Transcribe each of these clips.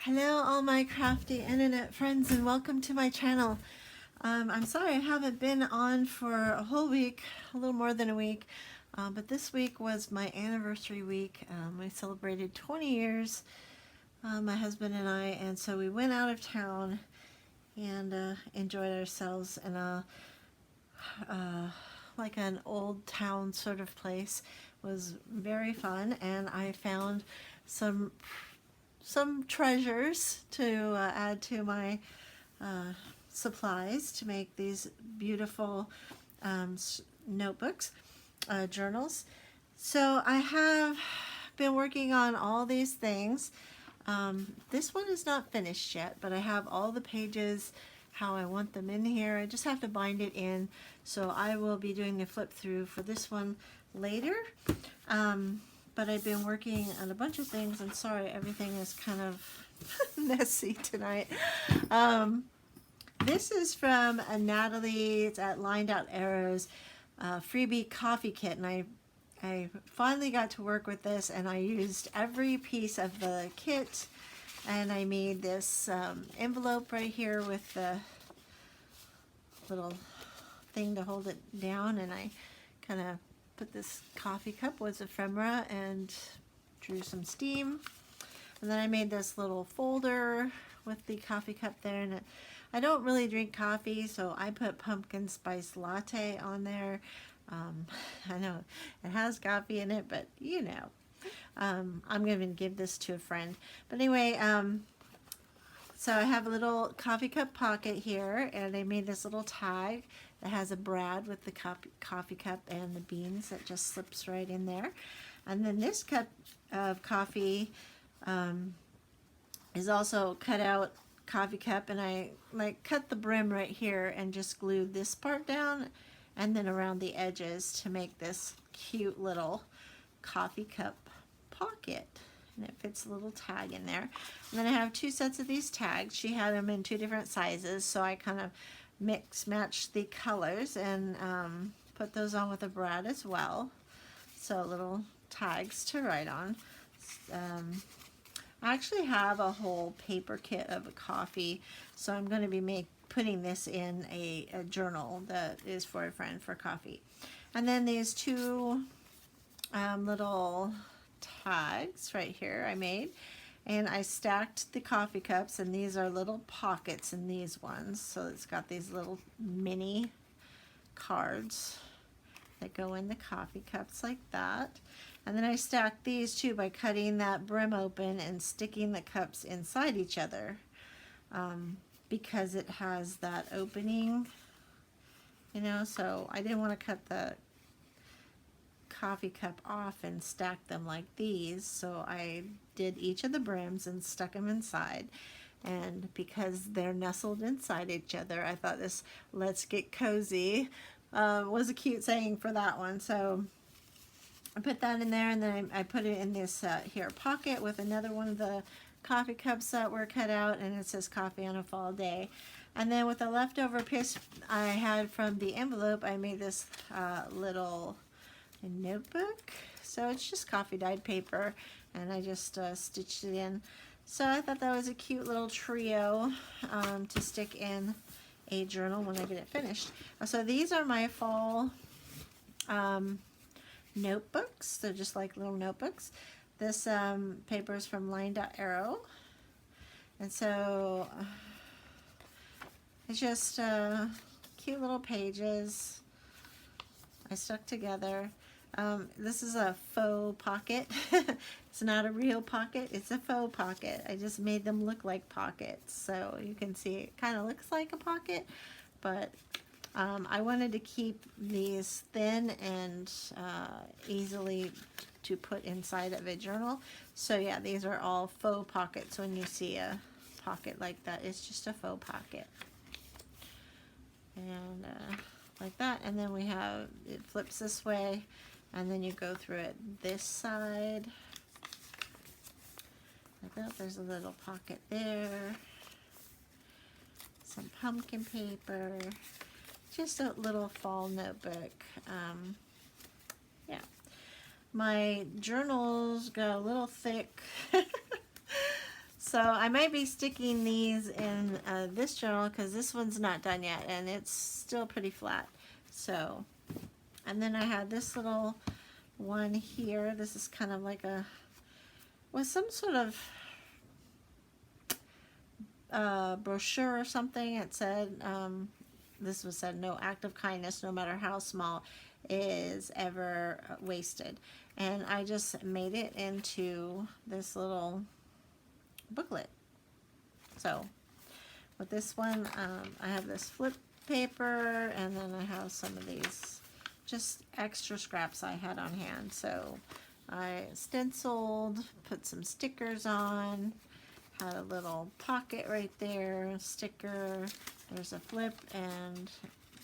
Hello all my crafty internet friends and welcome to my channel. I'm sorry I haven't been on for a whole week, a little more than a week, but this week was my anniversary week. We celebrated 20 years, my husband and I, and so we went out of town and enjoyed ourselves in a like an old town sort of place. It was very fun, and I found some treasures to add to my supplies to make these beautiful notebooks, journals. So I have been working on all these things. This one is not finished yet, but I have all the pages how I want them in here. I just have to bind it in, so I will be doing a flip through for this one later. But I've been working on a bunch of things. I'm sorry, everything is kind of messy tonight. This is from Natalie. It's at Lined Out Arrows freebie coffee kit, and I finally got to work with this, and I used every piece of the kit, and I made this envelope right here with the little thing to hold it down, and I kind of put this coffee cup was ephemera and drew some steam, and then I made this little folder with the coffee cup there, and I don't really drink coffee, so I put pumpkin spice latte on there. I know it has coffee in it, but you know, I'm going to give this to a friend. But anyway, so I have a little coffee cup pocket here, and I made this little tag that has a brad with the coffee cup and the beans that just slips right in there. And then this cup of coffee is also cut out coffee cup, and I cut the brim right here and just glued this part down and then around the edges to make this cute little coffee cup pocket. And it fits a little tag in there. And then I have two sets of these tags. She had them in two different sizes, so I kind of match the colors and put those on with a brad as well. So little tags to write on. I actually have a whole paper kit of a coffee, so I'm going to be putting this in a journal that is for a friend for coffee. And then these two little tags right here I made, and I stacked the coffee cups, and these are little pockets in these ones, so it's got these little mini cards that go in the coffee cups like that. And then I stacked these too by cutting that brim open and sticking the cups inside each other, because it has that opening, you know, so I didn't want to cut the coffee cup off and stack them like these, so I did each of the brims and stuck them inside. And because they're nestled inside each other, I thought this "let's get cozy" was a cute saying for that one. So I put that in there, and then I put it in this here pocket with another one of the coffee cups that were cut out, and it says "Coffee on a Fall Day." And then with the leftover piece I had from the envelope, I made this little notebook. So it's just coffee dyed paper, and I just stitched it in. So I thought that was a cute little trio to stick in a journal when I get it finished. So these are my fall notebooks. They're just like little notebooks. This paper is from Lined Out Arrow, and so it's just cute little pages I stuck together. This is a faux pocket. It's not a real pocket, it's a faux pocket. I just made them look like pockets, so you can see it kind of looks like a pocket, but I wanted to keep these thin and easily to put inside of a journal. So yeah, these are all faux pockets. When you see a pocket like that, it's just a faux pocket. And like that, and then we have, it flips this way, and then you go through it this side like that. There's a little pocket there, some pumpkin paper, just a little fall notebook. Yeah, my journals got a little thick So I might be sticking these in this journal because this one's not done yet and it's still pretty flat. So, and then I had this little one here. This is kind of like was some sort of brochure or something. It said, this was said, no act of kindness, no matter how small, is ever wasted. And I just made it into this little booklet. So with this one, I have this flip paper, and then I have some of these just extra scraps I had on hand. So I stenciled, put some stickers on, had a little pocket right there, a sticker, there's a flip, and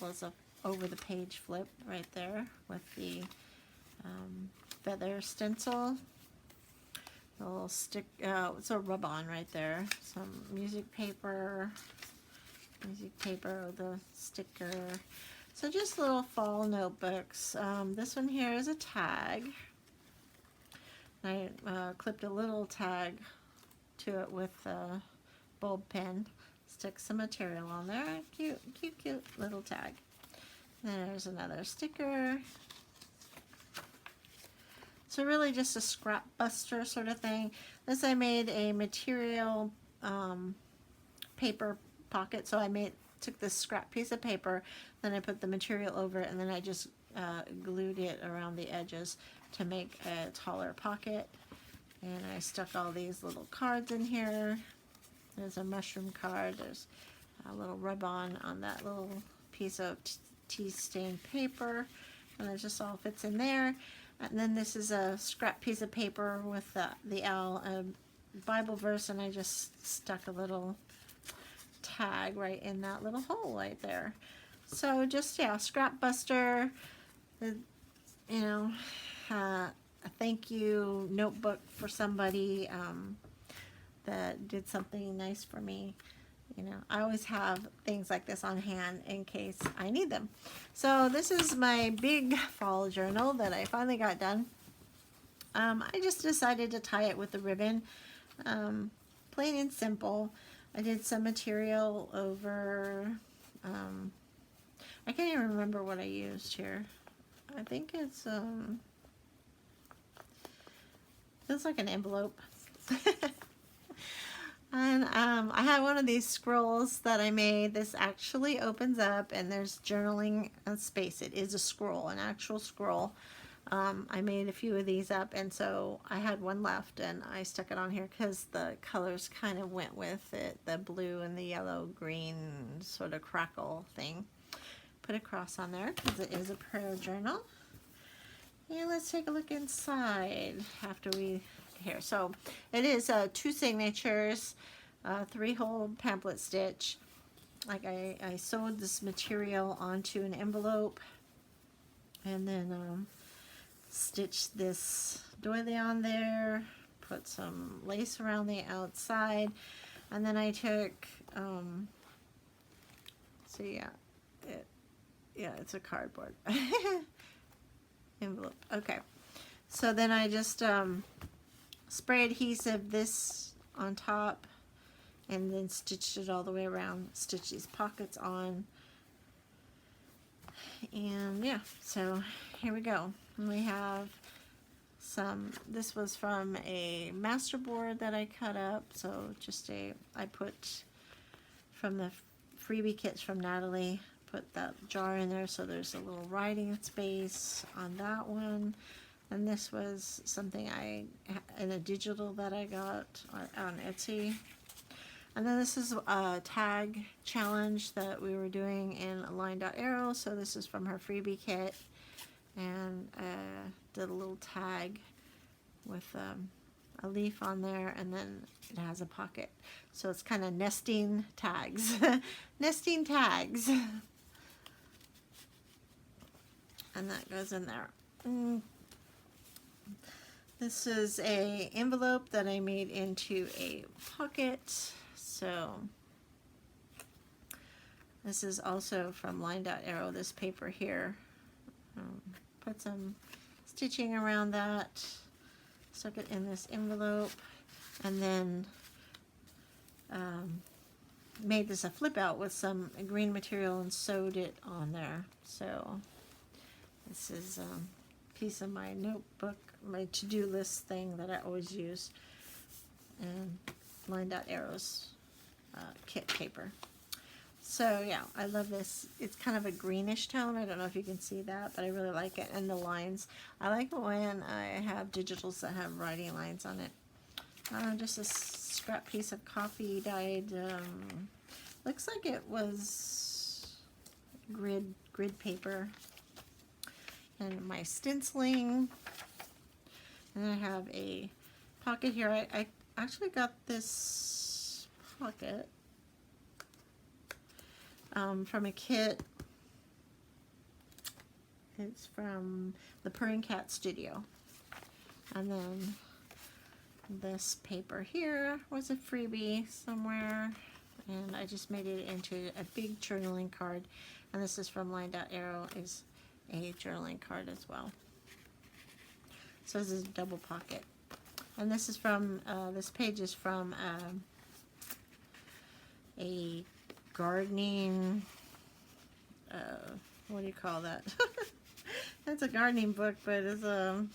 was a over the page flip right there with the feather stencil. A little stick, it's a rub-on right there. Some music paper with a sticker. So just little fall notebooks. This one here is a tag. I clipped a little tag to it with a bulb pen. Stick some material on there. Cute, cute, cute little tag. There's another sticker. So really just a scrap buster sort of thing. This I made a material paper pocket. So I took this scrap piece of paper, then I put the material over it, and then I just glued it around the edges to make a taller pocket. And I stuck all these little cards in here. There's a mushroom card. There's a little rub-on on that little piece of tea-stained paper. And it just all fits in there. And then this is a scrap piece of paper with the Bible verse, and I just stuck a little tag right in that little hole right there. So just, yeah, scrap buster, you know, a thank you notebook for somebody that did something nice for me. You know, I always have things like this on hand in case I need them. So this is my big fall journal that I finally got done. I just decided to tie it with a ribbon, plain and simple. I did some material over, I can't even remember what I used here. I think it's, feels like an envelope. And I had one of these scrolls that I made. This actually opens up and there's journaling space. It is a scroll, an actual scroll. I made a few of these up, and so I had one left and I stuck it on here because the colors kind of went with it. The blue and the yellow green sort of crackle thing. Put a cross on there because it is a prayer journal. And let's take a look inside after we here. So it is 2 signatures, 3-hole pamphlet stitch. Like I sewed this material onto an envelope and then stitched this doily on there, put some lace around the outside, and then I took so yeah, it's a cardboard envelope. Okay, so then I just spray adhesive this on top and then stitched it all the way around, stitch these pockets on, and yeah, so here we go. And we have some, this was from a masterboard that I cut up, so just I put from the freebie kits from Natalie, put that jar in there so there's a little writing space on that one. And this was something in a digital that I got on Etsy. And then this is a tag challenge that we were doing in Line.Arrow. So this is from her freebie kit. And did a little tag with a leaf on there, and then it has a pocket. So it's kind of nesting tags. Nesting tags. And that goes in there. This is a envelope that I made into a pocket. So this is also from Line.Arrow, this paper here. Put some stitching around that, stuck it in this envelope, and then made this a flip out with some green material and sewed it on there. So this is a piece of my notebook, my to-do list thing that I always use, and lined out arrows kit paper. So yeah, I love this. It's kind of a greenish tone. I don't know if you can see that, but I really like it. And the lines, I like it when I have digitals that have writing lines on it. Just a scrap piece of coffee dyed, looks like it was grid paper. And my stenciling. And I have a pocket here. I actually got this pocket from a kit. It's from the Purring Cat Studio. And then this paper here was a freebie somewhere, and I just made it into a big journaling card. And this is from Lined Out Arrow, is a journaling card as well. So this is a double pocket. And this is from, this page is from a gardening, what do you call that? It's a gardening book, but it's a,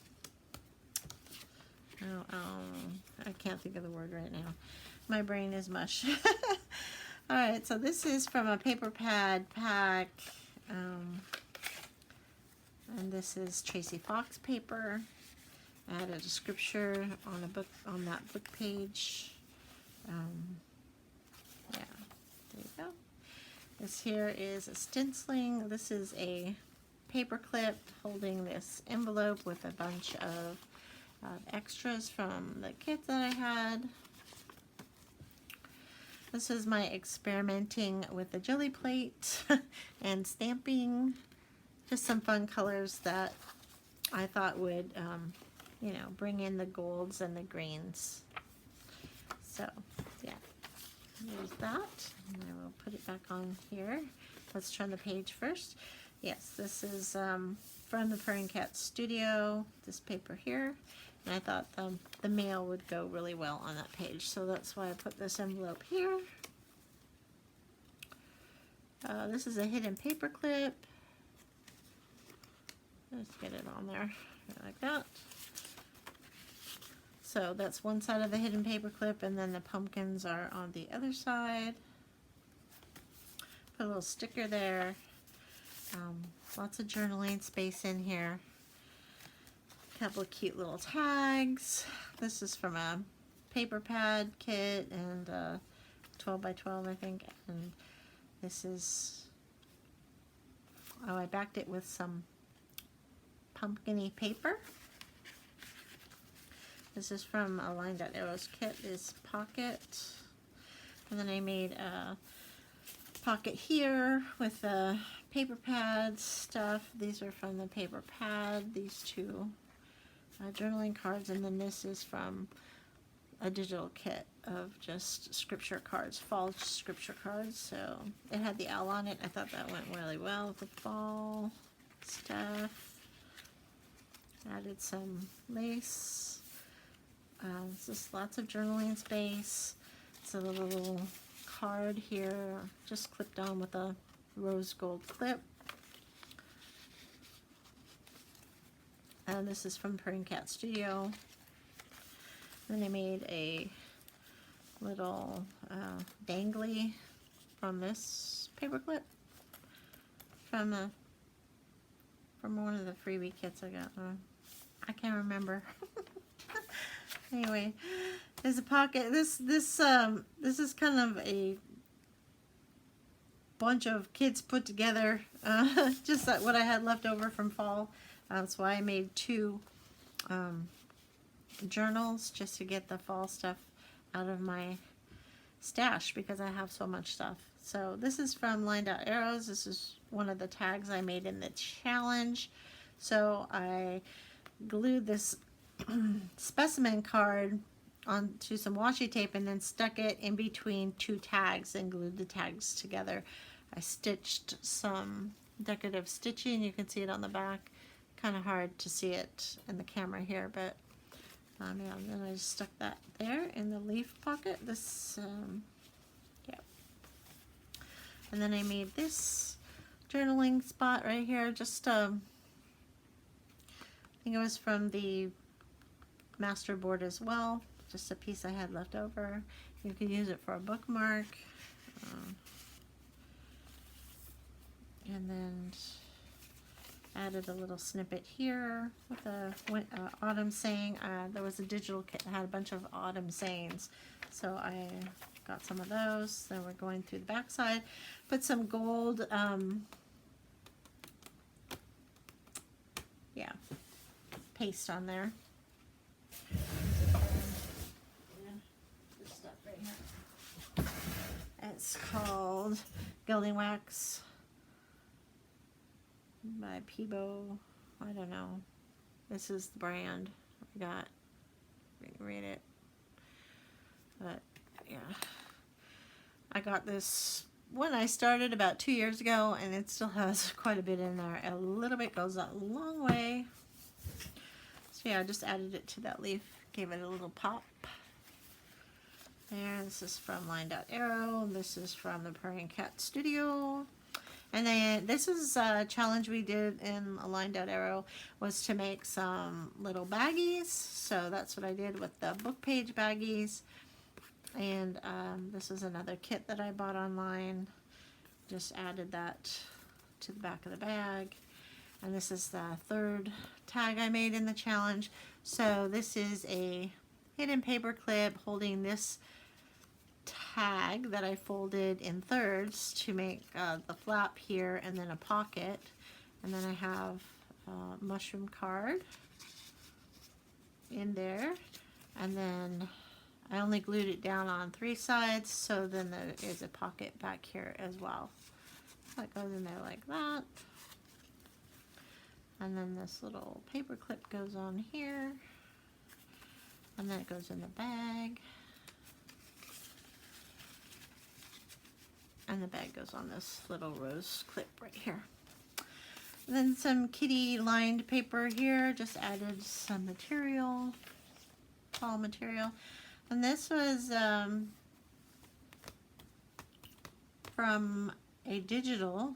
I can't think of the word right now. My brain is mush. Alright, so this is from a paper pad pack, and this is Tracy Fox paper. I added a scripture on a book, on that book page. Yeah, there you go. This here is a stenciling. This is a paper clip holding this envelope with a bunch of extras from the kit that I had. This is my experimenting with the jelly plate and stamping. Just some fun colors that I thought would, you know, bring in the golds and the greens. So, yeah, there's that. And I will put it back on here. Let's turn the page first. Yes, this is from the Purring Cat Studio, this paper here. And I thought the mail would go really well on that page, so that's why I put this envelope here. This is a hidden paper clip. Let's get it on there like that. So that's one side of the hidden paper clip, and then the pumpkins are on the other side. Put a little sticker there. Lots of journaling space in here. Couple of cute little tags. This is from a paper pad kit, and 12 by 12 I think, and this is, oh, I backed it with some pumpkin-y paper. This is from a Lined Out Arrows kit, this pocket, and then I made a pocket here with the paper pad stuff. These are from the paper pad, these two journaling cards, and then this is from a digital kit of just scripture cards, fall scripture cards. So it had the owl on it. I thought that went really well with the fall stuff. Added some lace. Just lots of journaling space. It's a little card here, just clipped on with a rose gold clip. And this is from Purring Cat Studio. Then I made a little dangly from this paper clip from one of the freebie kits I got. I can't remember. Anyway, there's a pocket. This is kind of a bunch of kids put together, just like what I had left over from fall. That's why I made two journals, just to get the fall stuff out of my stash because I have so much stuff. So this is from Lined Out Arrows. This is one of the tags I made in the challenge. So I glued this specimen card onto some washi tape and then stuck it in between two tags and glued the tags together. I stitched some decorative stitching. You can see it on the back. Kind of hard to see it in the camera here, but yeah, and then I just stuck that there in the leaf pocket. This And then I made this journaling spot right here, just I think it was from the master board as well, just a piece I had left over. You could use it for a bookmark. And then added a little snippet here with a autumn saying. There was a digital kit that had a bunch of autumn sayings, so I got some of those. Then we're going through the back side. Put some gold, paste on there. This stuff right here. It's called Gilding Wax by Peebo. I don't know. This is the brand I got. Read it. But yeah, I got this when I started about 2 years ago, and it still has quite a bit in there. A little bit goes a long way. So yeah, I just added it to that leaf, gave it a little pop. There, this is from Line Dot Arrow. This is from the Prairie Cat Studio. And then this is a challenge we did in Line Dot Arrow, was to make some little baggies. So that's what I did with the book page baggies. And this is another kit that I bought online. Just added that to the back of the bag. And this is the third tag I made in the challenge. So this is a hidden paper clip holding this tag that I folded in thirds to make the flap here, and then a pocket. And then I have a mushroom card in there. And then I only glued it down on 3 sides, so then there is a pocket back here as well. That goes in there like that. And then this little paper clip goes on here. And then it goes in the bag. And the bag goes on this little rose clip right here. And then some kitty lined paper here. Just added some material, fall material. And this was from a digital.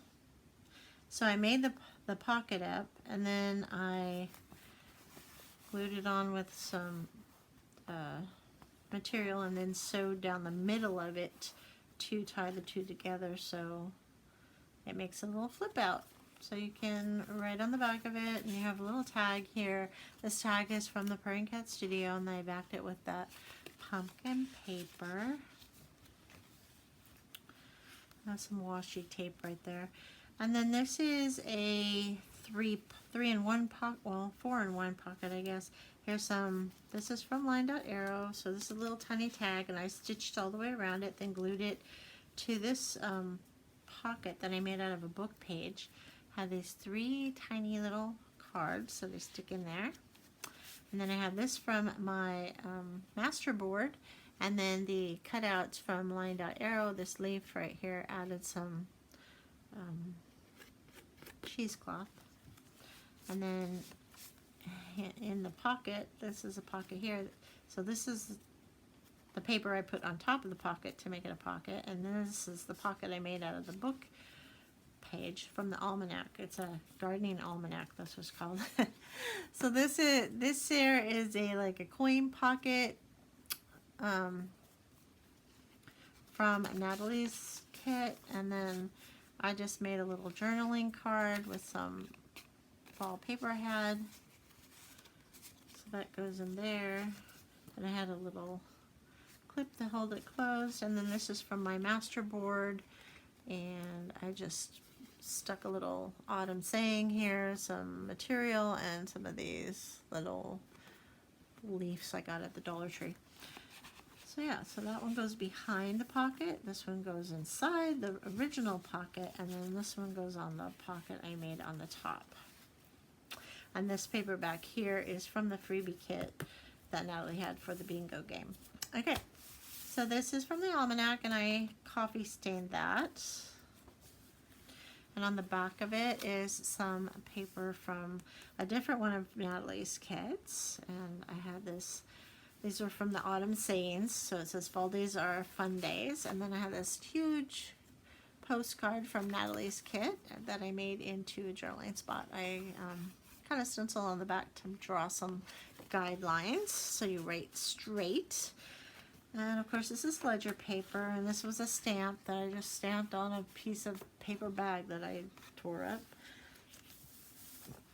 So I made the pocket up, and then I glued it on with some material, and then sewed down the middle of it to tie the two together, so it makes a little flip out. So you can write on the back of it, and you have a little tag here. This tag is from the Prairie Cat Studio, and I backed it with that pumpkin paper. That's some washi tape right there. And then this is a 3-in-1 pocket, well, 4-in-1 pocket, I guess. Here's some, this is from Line Dot Arrow, so this is a little tiny tag, and I stitched all the way around it, then glued it to this pocket that I made out of a book page. Had these 3 tiny little cards, so they stick in there. And then I have this from my master board, and then the cutouts from Line Dot Arrow. This leaf right here added some cheesecloth. And then in the pocket, this is a pocket here. So this is the paper I put on top of the pocket to make it a pocket. And then this is the pocket I made out of the book page from the almanac. It's a gardening almanac, this was called. So this here is a like a coin pocket from Natalie's kit, and then I just made a little journaling card with some fall paper I had. So that goes in there. And I had a little clip to hold it closed, and then this is from my master board, and I just stuck a little autumn saying here, some material, and some of these little leaves I got at the Dollar Tree. So yeah, so that one goes behind the pocket, this one goes inside the original pocket, and then this one goes on the pocket I made on the top. And this paper back here is from the freebie kit that Natalie had for the bingo game. Okay, so this is from the almanac, and I coffee stained that. And on the back of it is some paper from a different one of Natalie's kits. And I had this, these are from the autumn sayings. So it says fall days are fun days. And then I have this huge postcard from Natalie's kit that I made into a journaling spot. I kind of stencil on the back to draw some guidelines so you write straight. And of course this is ledger paper, and this was a stamp that I just stamped on a piece of paper bag that I tore up.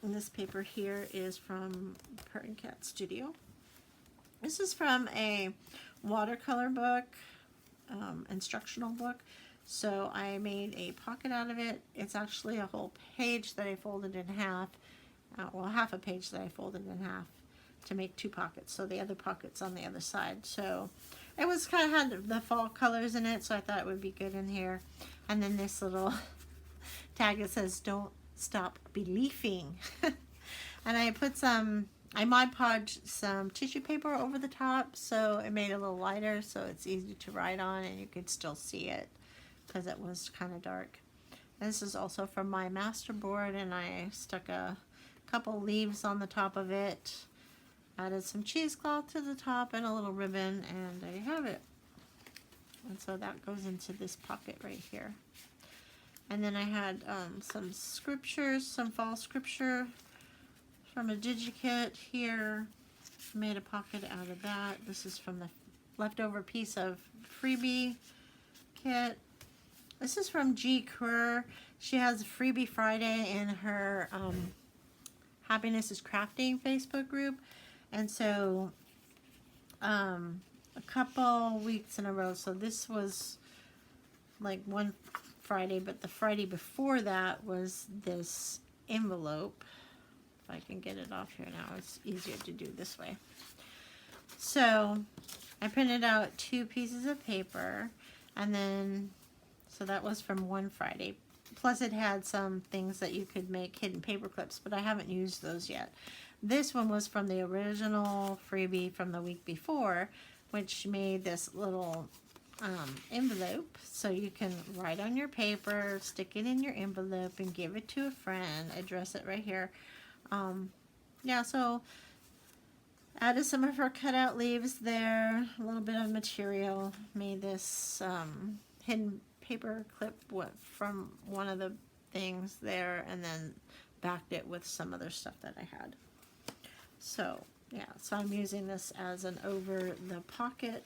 And this paper here is from Pert and Cat Studio. This is from a watercolor book, instructional book. So I made a pocket out of it. It's actually a whole page that I folded in half. Well, half a page that I folded in half to make two pockets. So the other pocket's on the other side. So it was kind of had the fall colors in it, so I thought it would be good in here. And then this little tag that says, "Don't stop believing." And I put I Mod Podged some tissue paper over the top, so it made it a little lighter, so it's easy to write on and you could still see it because it was kind of dark. And this is also from my master board, and I stuck a couple leaves on the top of it, added some cheesecloth to the top and a little ribbon, and there you have it. And so that goes into this pocket right here. And then I had some scriptures, some fall scripture from a DigiKit here. Made a pocket out of that. This is from the leftover piece of freebie kit. This is from G. Kerr. She has a Freebie Friday in her Happiness is Crafting Facebook group. And so a couple weeks in a row, so this was like one Friday, but the Friday before that was this envelope. If I can get it off here now, it's easier to do this way. So I printed out 2 pieces of paper, and then, so that was from one Friday. Plus it had some things that you could make hidden paper clips, but I haven't used those yet. This one was from the original freebie from the week before, which made this little envelope, so you can write on your paper, stick it in your envelope, and give it to a friend. Address it right here. Yeah, so added some of her cutout leaves there, a little bit of material, made this hidden paper clip from one of the things there, and then backed it with some other stuff that I had. So yeah, so I'm using this as an over the pocket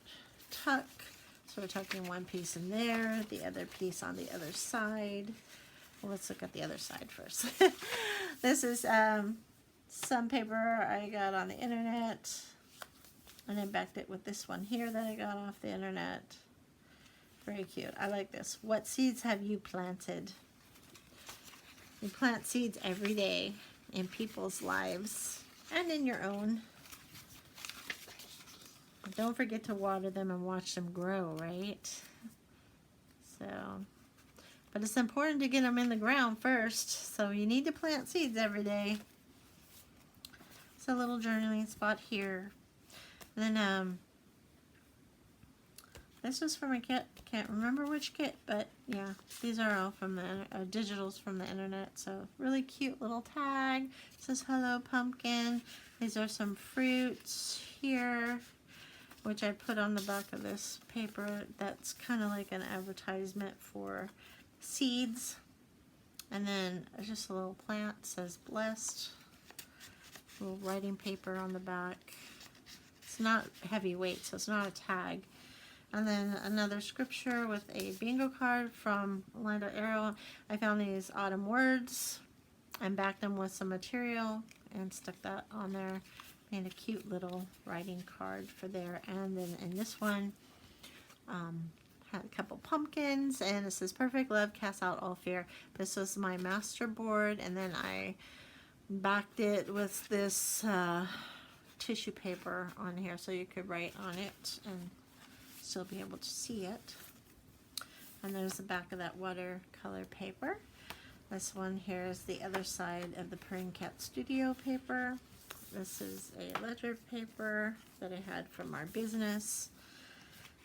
tuck. So we're tucking one piece in there, the other piece on the other side. Well, let's look at the other side first. This is some paper I got on the internet, and I backed it with this one here that I got off the internet. Very cute. I like this. What seeds have you planted? You plant seeds every day in people's lives and in your own. Don't forget to water them and watch them grow, right? So, but it's important to get them in the ground first, so you need to plant seeds every day. It's a little journaling spot here. And then this is from a kit. Can't remember which kit, but yeah, these are all from the digitals from the internet. So really cute little tag. It says hello pumpkin. These are some fruits here, which I put on the back of this paper. That's kind of like an advertisement for seeds. And then just a little plant, says blessed. A little writing paper on the back. It's not heavyweight, so it's not a tag. And then another scripture with a bingo card from Linda Arrow. I found these autumn words and backed them with some material and stuck that on there. Made a cute little writing card for there. And then in this one, had a couple pumpkins, and it says perfect love casts out all fear. This was my master board, and then I backed it with this tissue paper on here so you could write on it and still be able to see it. And there's the back of that watercolor paper. This one here is the other side of the Pert and Cat Studio paper. This is a ledger paper that I had from our business.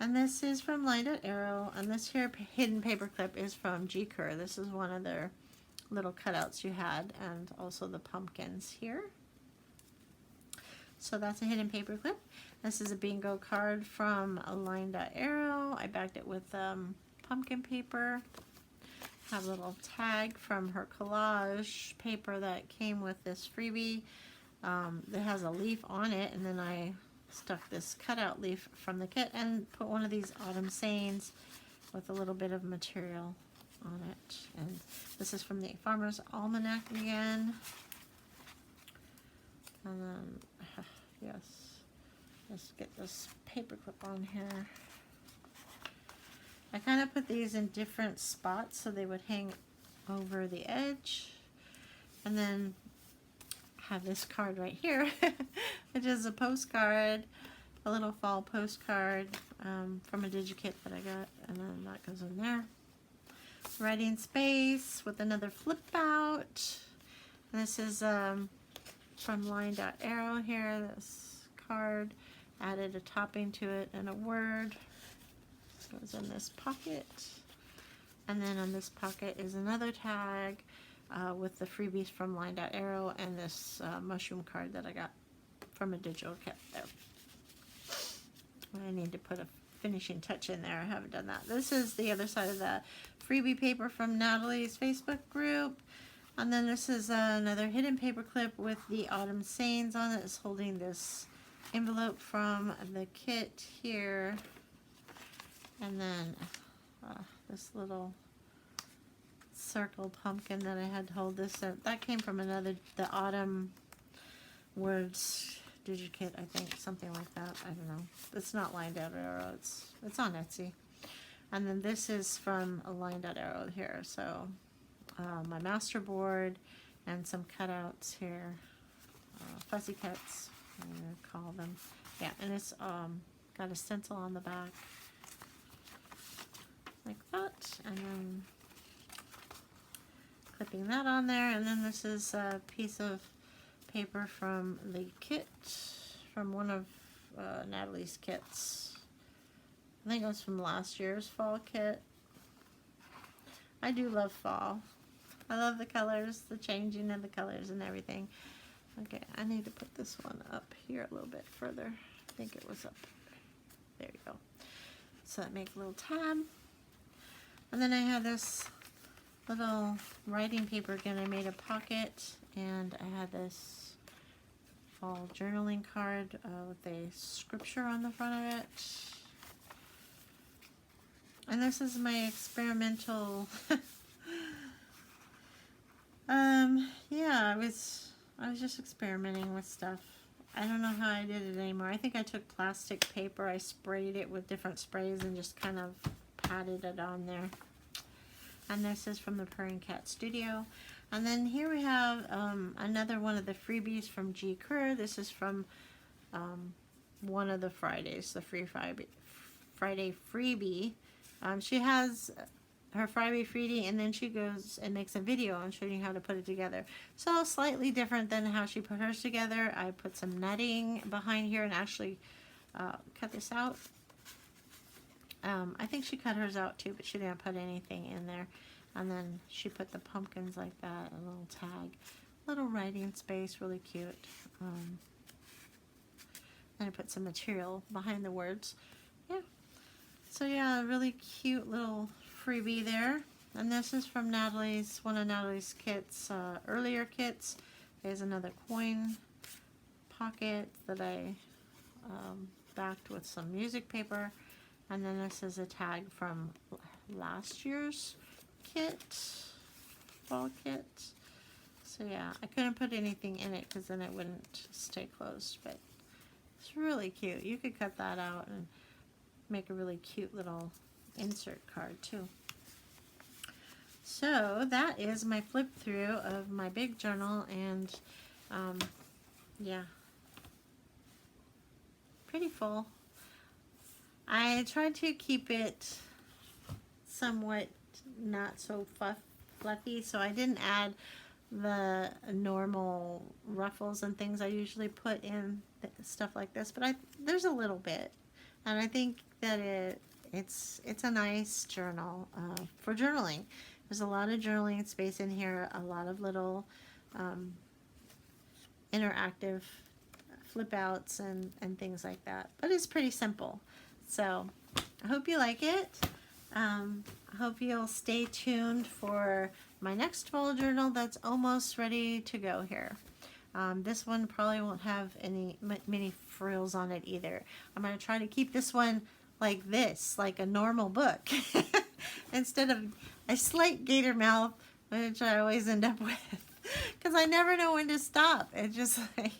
And this is from Linda Arrow. And this here hidden paper clip is from G. Kerr. This is one of their little cutouts you had, and also the pumpkins here. So that's a hidden paper clip. This is a bingo card from Linda Arrow. I backed it with pumpkin paper. have a little tag from her collage paper that came with this freebie that has a leaf on it, and then I stuck this cutout leaf from the kit and put one of these autumn sayings with a little bit of material on it. And this is from the Farmer's Almanac again. And then, yes, let's get this paper clip on here. I kind of put these in different spots so they would hang over the edge. And then have this card right here, which is a postcard, a little fall postcard from a DigiKit that I got, and then that goes in there. Writing space with another flip out. And this is from Line.Arrow here, this card. Added a topping to it and a word. Goes in this pocket. And then on this pocket is another tag with the freebies from Line.Arrow and this mushroom card that I got from a digital kit there. I need to put a finishing touch in there. I haven't done that. This is the other side of the freebie paper from Natalie's Facebook group. And then this is another hidden paper clip with the autumn sayings on it. It's holding this envelope from the kit here. And then this little circle pumpkin that I had to hold this. That came from another, the Autumn Words DigiKit, I think, something like that. I don't know. It's not Line.Arrow. It's on Etsy. And then this is from a Line.Arrow here. So my master board and some cutouts here, fuzzy cuts, I'm gonna call them. Yeah, and it's got a stencil on the back like that, and then clipping that on there. And then this is a piece of paper from the kit, from one of Natalie's kits. I think it was from last year's fall kit. I do love fall. I love the colors, the changing of the colors and everything. Okay, I need to put this one up here a little bit further. I think it was up. There you go. So that make a little tab. And then I have this little writing paper again. I made a pocket, and I had this fall journaling card with a scripture on the front of it. And this is my experimental yeah, I was just experimenting with stuff. I don't know how I did it anymore. I think I took plastic paper, I sprayed it with different sprays and just kind of patted it on there. And this is from the Purring Cat Studio. And then here we have another one of the freebies from G. Kerr. This is from one of the Fridays, the Friday freebie. She has her Friday freebie, and then she goes and makes a video on showing you how to put it together. So slightly different than how she put hers together. I put some netting behind here and actually cut this out. I think she cut hers out too, but she didn't put anything in there. And then she put the pumpkins like that, a little tag, little writing space, really cute. And I put some material behind the words. Yeah. So yeah, a really cute little freebie there. And this is from Natalie's, one of Natalie's kits, earlier kits. There's another coin pocket that I backed with some music paper. And then this is a tag from last year's kit, fall kit. So yeah, I couldn't put anything in it because then it wouldn't stay closed, but it's really cute. You could cut that out and make a really cute little insert card too. So that is my flip through of my big journal, and yeah, pretty full. I tried to keep it somewhat not so fluffy, so I didn't add the normal ruffles and things I usually put in stuff like this, but there's a little bit, and I think that it's a nice journal for journaling. There's a lot of journaling space in here, a lot of little interactive flip outs and things like that, but it's pretty simple. So I hope you like it. I hope you'll stay tuned for my next fall journal that's almost ready to go here. This one probably won't have many frills on it either. I'm going to try to keep this one like this, like a normal book, instead of a slight gator mouth, which I always end up with, because I never know when to stop. It's just like,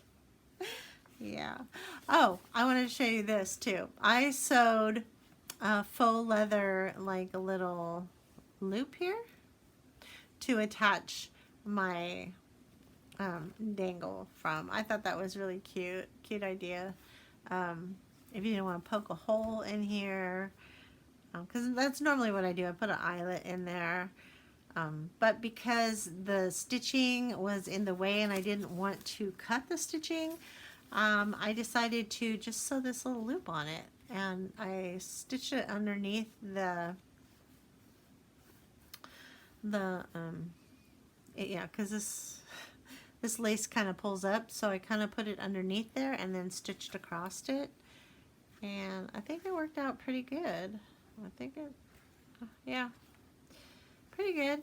yeah. Oh, I wanted to show you this too. I sewed faux leather, like a little loop here to attach my dangle from. I thought that was really cute idea. If you didn't want to poke a hole in here, because that's normally what I do. I put an eyelet in there, but because the stitching was in the way and I didn't want to cut the stitching, I decided to just sew this little loop on it, and I stitched it underneath yeah, because this lace kind of pulls up, so I kind of put it underneath there and then stitched across it, and I think it worked out pretty good. I think yeah, pretty good.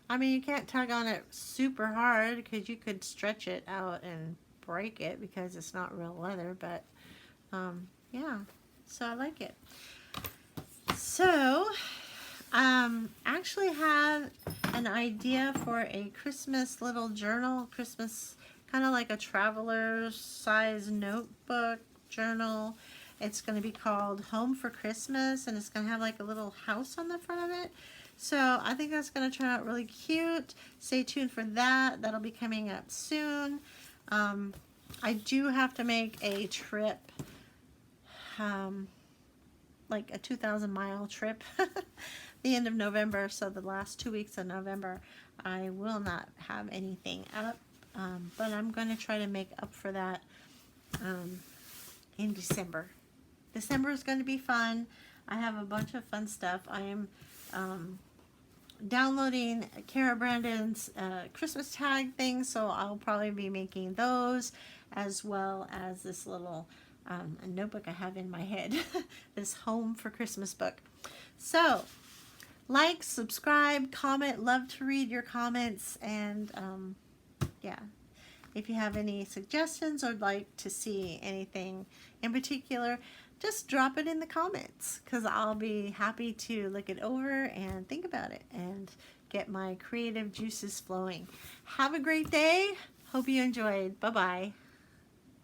I mean, you can't tug on it super hard because you could stretch it out and break it because it's not real leather, but yeah, so I like it. So actually have an idea for a Christmas little journal, Christmas, kind of like a traveler size notebook journal. It's going to be called Home for Christmas, and it's going to have like a little house on the front of it. So I think that's going to turn out really cute. Stay tuned for that. That'll be coming up soon. I do have to make a trip, like a 2,000-mile trip the end of November, so the last 2 weeks of November I will not have anything up, but I'm going to try to make up for that in December. December is going to be fun. I have a bunch of fun stuff. I am downloading Kara Brandon's Christmas tag thing, so I'll probably be making those, as well as this little notebook I have in my head, this Home for Christmas book. So like, subscribe, comment. Love to read your comments, and yeah, if you have any suggestions or would like to see anything in particular, just drop it in the comments, because I'll be happy to look it over and think about it and get my creative juices flowing. Have a great day. Hope you enjoyed. Bye-bye.